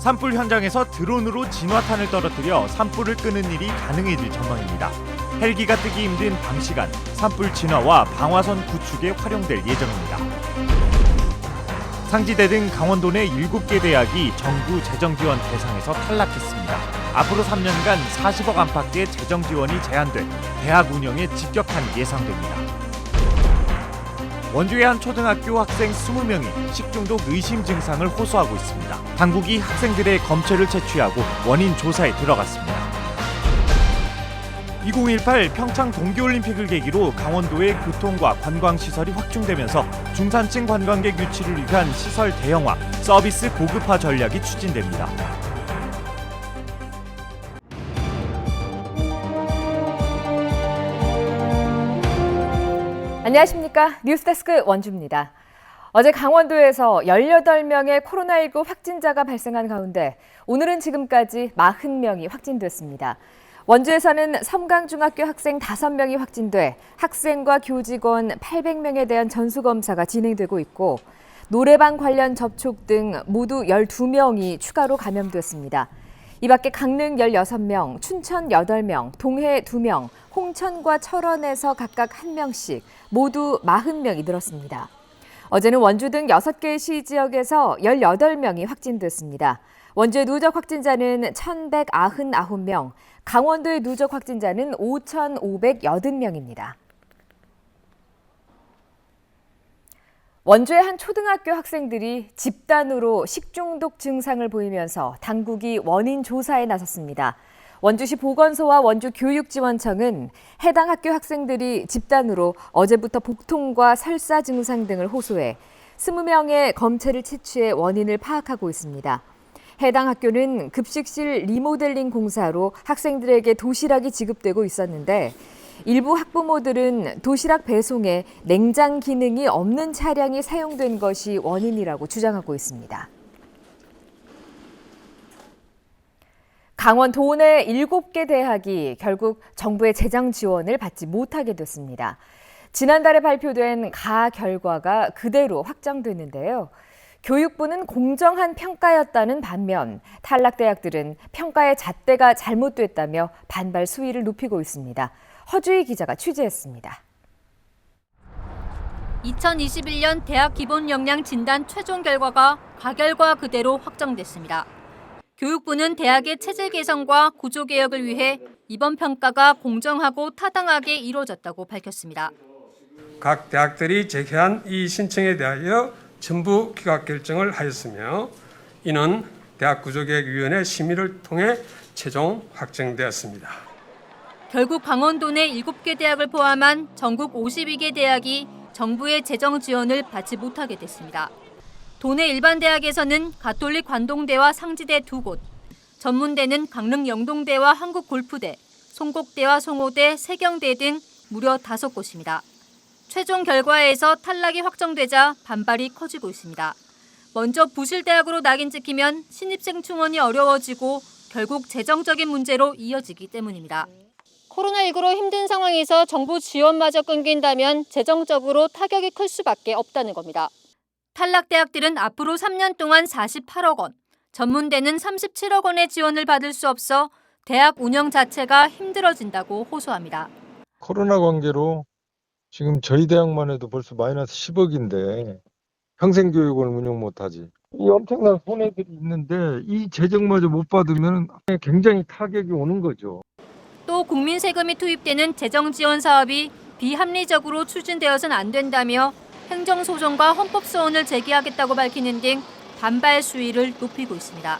산불 현장에서 드론으로 진화탄을 떨어뜨려 산불을 끄는 일이 가능해질 전망입니다. 헬기가 뜨기 힘든 밤 시간, 산불 진화와 방화선 구축에 활용될 예정입니다. 상지대 등 강원도 내 7개 대학이 정부 재정 지원 대상에서 탈락했습니다. 앞으로 3년간 40억 안팎의 재정 지원이 제한돼 대학 운영에 직격탄이 예상됩니다. 원주의 한 초등학교 학생 20명이 식중독 의심 증상을 호소하고 있습니다. 당국이 학생들의 검체를 채취하고 원인 조사에 들어갔습니다. 2018 평창 동계올림픽을 계기로 강원도의 교통과 관광시설이 확충되면서 중산층 관광객 유치를 위한 시설 대형화, 서비스 고급화 전략이 추진됩니다. 안녕하십니까. 뉴스데스크 원주입니다. 어제 강원도에서 18명의 코로나19 확진자가 발생한 가운데 오늘은 지금까지 40명이 확진됐습니다. 원주에서는 섬강중학교 학생 5명이 확진돼 학생과 교직원 800명에 대한 전수검사가 진행되고 있고 노래방 관련 접촉 등 모두 12명이 추가로 감염됐습니다. 이 밖에 강릉 16명, 춘천 8명, 동해 2명, 홍천과 철원에서 각각 1명씩 모두 40명이 늘었습니다. 어제는 원주 등 6개의 시 지역에서 18명이 확진됐습니다. 원주의 누적 확진자는 1,199명, 강원도의 누적 확진자는 5,580명입니다. 원주의 한 초등학교 학생들이 집단으로 식중독 증상을 보이면서 당국이 원인 조사에 나섰습니다. 원주시 보건소와 원주교육지원청은 해당 학교 학생들이 집단으로 어제부터 복통과 설사 증상 등을 호소해 20명의 검체를 채취해 원인을 파악하고 있습니다. 해당 학교는 급식실 리모델링 공사로 학생들에게 도시락이 지급되고 있었는데 일부 학부모들은 도시락 배송에 냉장 기능이 없는 차량이 사용된 것이 원인이라고 주장하고 있습니다. 강원 도내 7개 대학이 결국 정부의 재정 지원을 받지 못하게 됐습니다. 지난달에 발표된 가 결과가 그대로 확정됐는데요. 교육부는 공정한 평가였다는 반면 탈락 대학들은 평가의 잣대가 잘못됐다며 반발 수위를 높이고 있습니다. 허주희 기자가 취재했습니다. 2021년 대학 기본 역량 진단 최종 결과가 가결과 그대로 확정됐습니다. 교육부는 대학의 체제 개선과 구조 개혁을 위해 이번 평가가 공정하고 타당하게 이루어졌다고 밝혔습니다. 각 대학들이 제기한 이 신청에 대하여 전부 기각 결정을 하였으며 이는 대학구조개혁위원회 심의를 통해 최종 확정되었습니다. 결국 강원도 내 7개 대학을 포함한 전국 52개 대학이 정부의 재정 지원을 받지 못하게 됐습니다. 도내 일반 대학에서는 가톨릭 관동대와 상지대 2곳, 전문대는 강릉 영동대와 한국골프대, 송곡대와 송호대, 세경대 등 무려 5곳입니다. 최종 결과에서 탈락이 확정되자 반발이 커지고 있습니다. 먼저 부실대학으로 낙인 찍히면 신입생 충원이 어려워지고 결국 재정적인 문제로 이어지기 때문입니다. 코로나19로 힘든 상황에서 정부 지원마저 끊긴다면 재정적으로 타격이 클 수밖에 없다는 겁니다. 탈락 대학들은 앞으로 3년 동안 48억 원, 전문대는 37억 원의 지원을 받을 수 없어 대학 운영 자체가 힘들어진다고 호소합니다. 코로나 관계로 지금 저희 대학만 해도 벌써 마이너스 10억인데 평생교육을 운영 못하지. 이 엄청난 손해들이 있는데 이 재정마저 못 받으면 굉장히 타격이 오는 거죠. 또 국민 세금이 투입되는 재정 지원 사업이 비합리적으로 추진되어서는 안 된다며 행정소송과 헌법소원을 제기하겠다고 밝히는 등 반발 수위를 높이고 있습니다.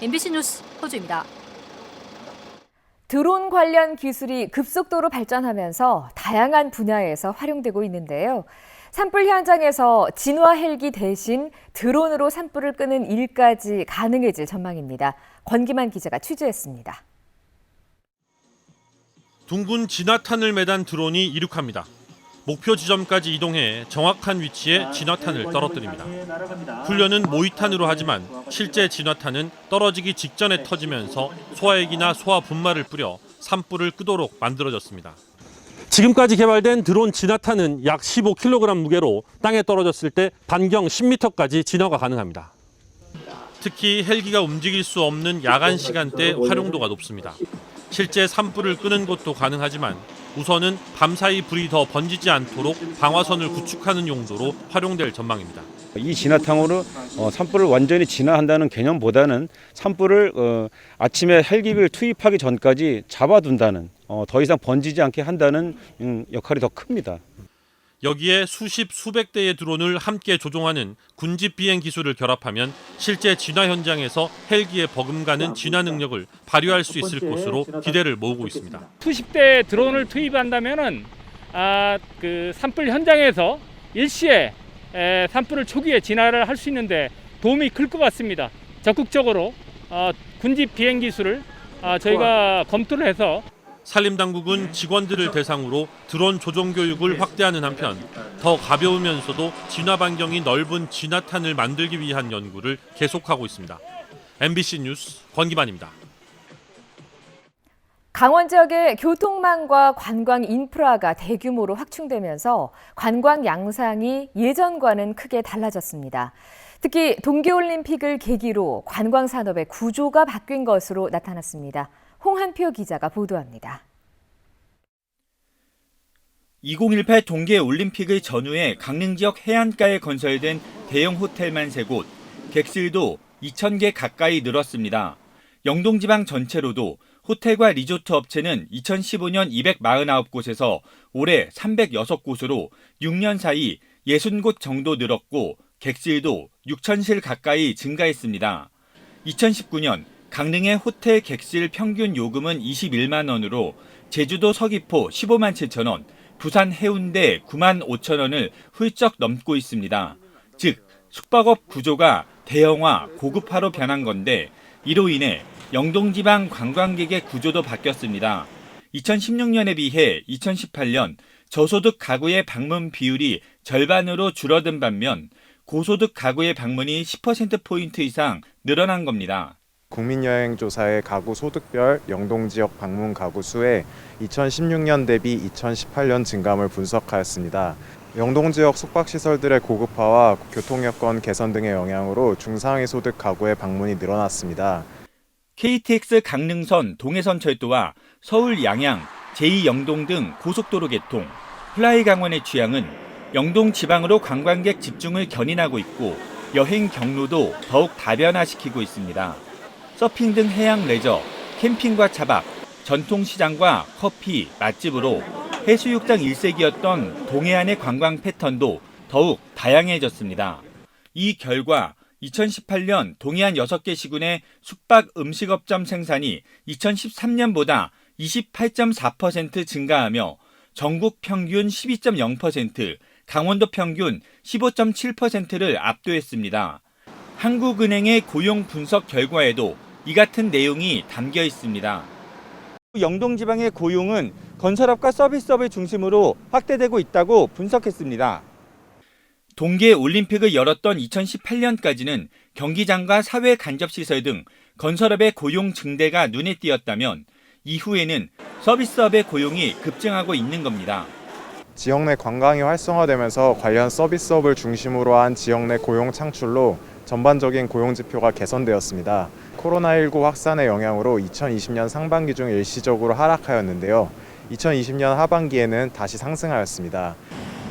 MBC 뉴스 허주입니다. 드론 관련 기술이 급속도로 발전하면서 다양한 분야에서 활용되고 있는데요. 산불 현장에서 진화 헬기 대신 드론으로 산불을 끄는 일까지 가능해질 전망입니다. 권기만 기자가 취재했습니다. 둥근 진화탄을 매단 드론이 이륙합니다. 목표 지점까지 이동해 정확한 위치에 진화탄을 떨어뜨립니다. 훈련은 모의탄으로 하지만 실제 진화탄은 떨어지기 직전에 터지면서 소화액이나 소화 분말을 뿌려 산불을 끄도록 만들어졌습니다. 지금까지 개발된 드론 진화탄은 약 15kg 무게로 땅에 떨어졌을 때 반경 10m까지 진화가 가능합니다. 특히 헬기가 움직일 수 없는 야간 시간대 활용도가 높습니다. 실제 산불을 끄는 것도 가능하지만 우선은 밤사이 불이 더 번지지 않도록 방화선을 구축하는 용도로 활용될 전망입니다. 이 진화탕으로 산불을 완전히 진화한다는 개념보다는 산불을 아침에 헬기를 투입하기 전까지 잡아둔다는, 더 이상 번지지 않게 한다는 역할이 더 큽니다. 여기에 수십 수백 대의 드론을 함께 조종하는 군집 비행 기술을 결합하면 실제 진화 현장에서 헬기에 버금가는 진화 능력을 발휘할 수 있을 것으로 기대를 모으고 있습니다. 수십 대 드론을 투입한다면은 그 산불 현장에서 일시에 산불을 초기에 진화를 할 수 있는데 도움이 클 것 같습니다. 적극적으로 군집 비행 기술을 저희가 검토를 해서 산림당국은 직원들을 대상으로 드론 조종 교육을 확대하는 한편 더 가벼우면서도 진화 반경이 넓은 진화탄을 만들기 위한 연구를 계속하고 있습니다. MBC 뉴스 권기만입니다. 강원 지역의 교통망과 관광 인프라가 대규모로 확충되면서 관광 양상이 예전과는 크게 달라졌습니다. 특히 동계올림픽을 계기로 관광 산업의 구조가 바뀐 것으로 나타났습니다. 홍한표 기자가 보도합니다. 2018 동계올림픽의 전후에 강릉 지역 해안가에 건설된 대형 호텔만 3곳, 객실도 2,000개 가까이 늘었습니다. 영동지방 전체로도 호텔과 리조트 업체는 2015년 249곳에서 올해 306곳으로 6년 사이 60곳 정도 늘었고 객실도 6,000실 가까이 증가했습니다. 2019년 강릉의 호텔 객실 평균 요금은 21만 원으로 제주도 서귀포 15만 7천 원, 부산 해운대 9만 5천 원을 훌쩍 넘고 있습니다. 즉 숙박업 구조가 대형화, 고급화로 변한 건데 이로 인해 영동지방 관광객의 구조도 바뀌었습니다. 2016년에 비해 2018년 저소득 가구의 방문 비율이 절반으로 줄어든 반면 고소득 가구의 방문이 10%포인트 이상 늘어난 겁니다. 국민여행조사의 가구 소득별 영동지역 방문 가구 수에 2016년 대비 2018년 증감을 분석하였습니다. 영동지역 숙박시설들의 고급화와 교통여건 개선 등의 영향으로 중상위 소득 가구의 방문이 늘어났습니다. KTX 강릉선 동해선철도와 서울 양양, 제2영동 등 고속도로 개통, 플라이 강원의 취향은 영동 지방으로 관광객 집중을 견인하고 있고 여행 경로도 더욱 다변화시키고 있습니다. 서핑 등 해양 레저, 캠핑과 차박, 전통시장과 커피, 맛집으로 해수욕장 일색이었던 동해안의 관광 패턴도 더욱 다양해졌습니다. 이 결과 2018년 동해안 6개 시군의 숙박 음식업점 생산이 2013년보다 28.4% 증가하며 전국 평균 12.0%, 강원도 평균 15.7%를 압도했습니다. 한국은행의 고용 분석 결과에도 이 같은 내용이 담겨 있습니다. 영동지방의 고용은 건설업과 서비스업을 중심으로 확대되고 있다고 분석했습니다. 동계올림픽을 열었던 2018년까지는 경기장과 사회 간접시설 등 건설업의 고용 증대가 눈에 띄었다면 이후에는 서비스업의 고용이 급증하고 있는 겁니다. 지역 내 관광이 활성화되면서 관련 서비스업을 중심으로 한 지역 내 고용 창출로 전반적인 고용 지표가 개선되었습니다. 코로나19 확산의 영향으로 2020년 상반기 중 일시적으로 하락하였는데요. 2020년 하반기에는 다시 상승하였습니다.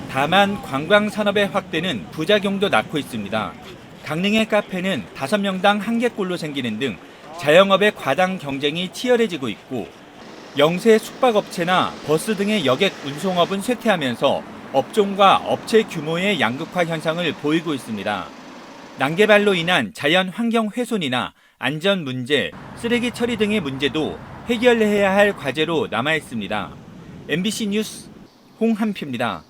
다만 관광 산업의 확대는 부작용도 낳고 있습니다. 강릉의 카페는 5명당 1개꼴로 생기는 등 자영업의 과당 경쟁이 치열해지고 있고 영세 숙박업체나 버스 등의 여객 운송업은 쇠퇴하면서 업종과 업체 규모의 양극화 현상을 보이고 있습니다. 난개발로 인한 자연 환경 훼손이나 안전 문제, 쓰레기 처리 등의 문제도 해결해야 할 과제로 남아있습니다. MBC 뉴스 홍한표입니다.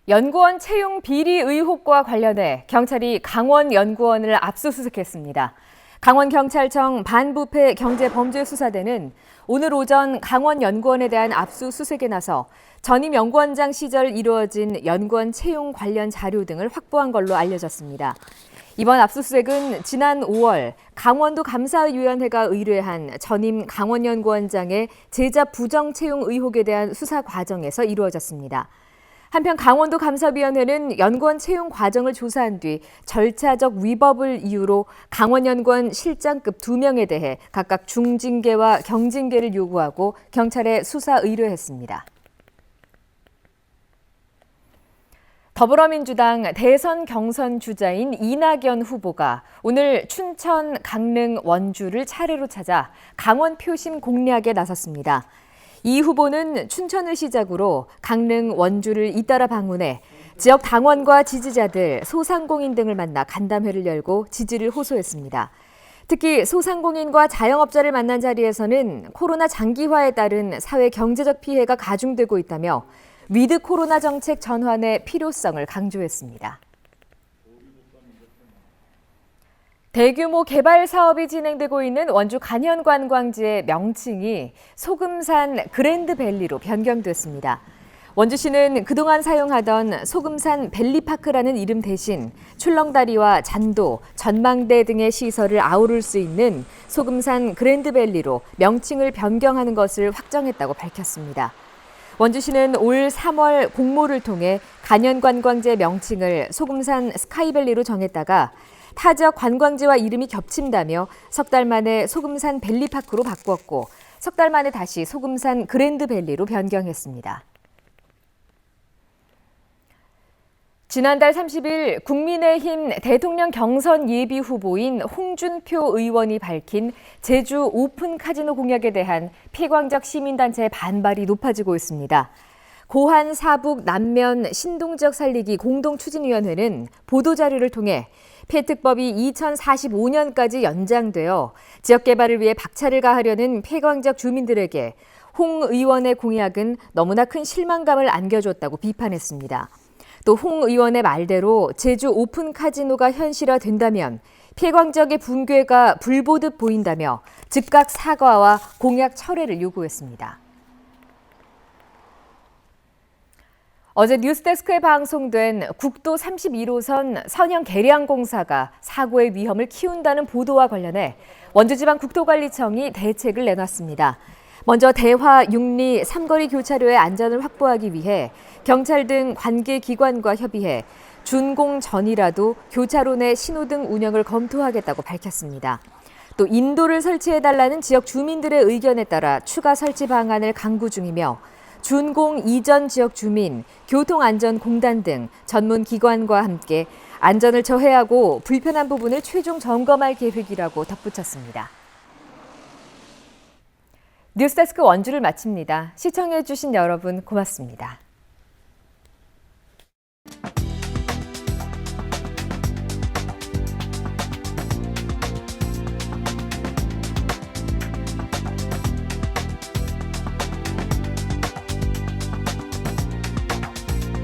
연구원 채용 비리 의혹과 관련해 경찰이 강원연구원을 압수수색했습니다. 강원경찰청 반부패 경제범죄수사대는 오늘 오전 강원연구원에 대한 압수수색에 나서 전임 연구원장 시절 이루어진 연구원 채용 관련 자료 등을 확보한 걸로 알려졌습니다. 이번 압수수색은 지난 5월 강원도 감사위원회가 의뢰한 전임 강원연구원장의 제자 부정 채용 의혹에 대한 수사 과정에서 이루어졌습니다. 한편 강원도 감사위원회는 연구원 채용 과정을 조사한 뒤 절차적 위법을 이유로 강원연구원 실장급 2명에 대해 각각 중징계와 경징계를 요구하고 경찰에 수사 의뢰했습니다. 더불어민주당 대선 경선 주자인 이낙연 후보가 오늘 춘천, 강릉, 원주를 차례로 찾아 강원 표심 공략에 나섰습니다. 이 후보는 춘천을 시작으로 강릉, 원주를 잇따라 방문해 지역 당원과 지지자들, 소상공인 등을 만나 간담회를 열고 지지를 호소했습니다. 특히 소상공인과 자영업자를 만난 자리에서는 코로나 장기화에 따른 사회 경제적 피해가 가중되고 있다며 위드 코로나 정책 전환의 필요성을 강조했습니다. 대규모 개발 사업이 진행되고 있는 원주 간현관광지의 명칭이 소금산 그랜드밸리로 변경됐습니다. 원주시는 그동안 사용하던 소금산 밸리파크라는 이름 대신 출렁다리와 잔도, 전망대 등의 시설을 아우를 수 있는 소금산 그랜드밸리로 명칭을 변경하는 것을 확정했다고 밝혔습니다. 원주시는 올 3월 공모를 통해 간현관광지의 명칭을 소금산 스카이밸리로 정했다가 타 지역 관광지와 이름이 겹친다며 석 달 만에 소금산 밸리파크로 바꾸었고 석 달 만에 다시 소금산 그랜드밸리로 변경했습니다. 지난달 30일 국민의힘 대통령 경선 예비 후보인 홍준표 의원이 밝힌 제주 오픈 카지노 공약에 대한 피광적 시민단체의 반발이 높아지고 있습니다. 고한 사북 남면 신동지역 살리기 공동추진위원회는 보도자료를 통해 폐특법이 2045년까지 연장되어 지역개발을 위해 박차를 가하려는 폐광적 주민들에게 홍 의원의 공약은 너무나 큰 실망감을 안겨줬다고 비판했습니다. 또 홍 의원의 말대로 제주 오픈 카지노가 현실화된다면 폐광적의 붕괴가 불보듯 보인다며 즉각 사과와 공약 철회를 요구했습니다. 어제 뉴스데스크에 방송된 국도 31호선 선형 개량 공사가 사고의 위험을 키운다는 보도와 관련해 원주지방국토관리청이 대책을 내놨습니다. 먼저 대화, 육리, 삼거리 교차로의 안전을 확보하기 위해 경찰 등 관계기관과 협의해 준공 전이라도 교차로 내 신호등 운영을 검토하겠다고 밝혔습니다. 또 인도를 설치해달라는 지역 주민들의 의견에 따라 추가 설치 방안을 강구 중이며 준공 이전 지역 주민, 교통안전공단 등 전문 기관과 함께 안전을 저해하고 불편한 부분을 최종 점검할 계획이라고 덧붙였습니다. 뉴스데스크 원주를 마칩니다. 시청해주신 여러분 고맙습니다.